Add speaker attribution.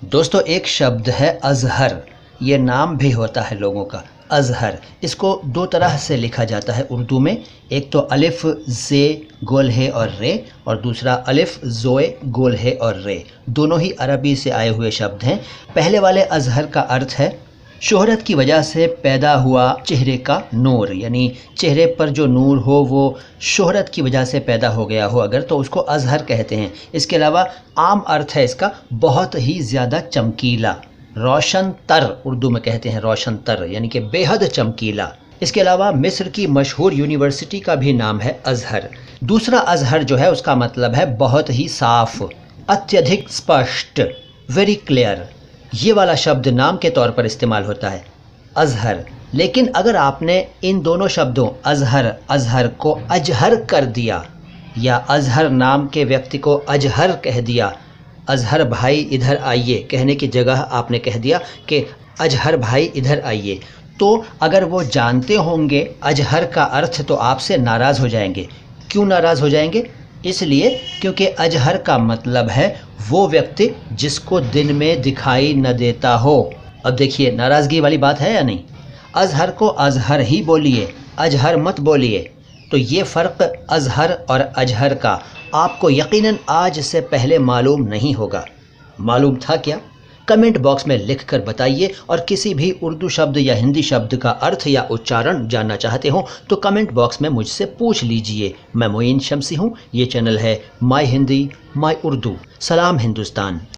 Speaker 1: दोस्तों एक शब्द है अज़हर, ये नाम भी होता है लोगों का अज़हर। इसको दो तरह से लिखा जाता है उर्दू में, एक तो अलिफ जे गोल है और रे, और दूसरा अलिफ जोए गोल है और रे। दोनों ही अरबी से आए हुए शब्द हैं। पहले वाले अज़हर का अर्थ है शोहरत की वजह से पैदा हुआ चेहरे का नूर, यानी चेहरे पर जो नूर हो वो शोहरत की वजह से पैदा हो गया हो अगर, तो उसको अज़हर कहते हैं। इसके अलावा आम अर्थ है इसका बहुत ही ज़्यादा चमकीला, रोशन तर उर्दू में कहते हैं, रोशन तर यानी कि बेहद चमकीला। इसके अलावा मिस्र की मशहूर यूनिवर्सिटी का भी नाम है अज़हर। दूसरा अज़हर जो है उसका मतलब है बहुत ही साफ, अत्यधिक स्पष्ट, वेरी क्लियर। ये वाला शब्द नाम के तौर पर इस्तेमाल होता है अज़हर। लेकिन अगर आपने इन दोनों शब्दों अज़हर को अजहर कर दिया, या अज़हर नाम के व्यक्ति को अजहर कह दिया, अज़हर भाई इधर आइए कहने की जगह आपने कह दिया कि अजहर भाई इधर आइए, तो अगर वो जानते होंगे अजहर का अर्थ तो आपसे नाराज़ हो जाएंगे। क्यों नाराज़ हो जाएंगे? इसलिए क्योंकि अजहर का मतलब है वो व्यक्ति जिसको दिन में दिखाई न देता हो। अब देखिए नाराज़गी वाली बात है या नहीं? अज़हर को अज़हर ही बोलिए, अजहर मत बोलिए। तो ये फ़र्क अज़हर और अजहर का आपको यकीनन आज से पहले मालूम नहीं होगा। मालूम था क्या? कमेंट बॉक्स में लिख कर बताइए। और किसी भी उर्दू शब्द या हिंदी शब्द का अर्थ या उच्चारण जानना चाहते हो तो कमेंट बॉक्स में मुझसे पूछ लीजिए। मैं मोइन शम्सी हूँ, ये चैनल है माय हिंदी माय उर्दू। सलाम हिंदुस्तान।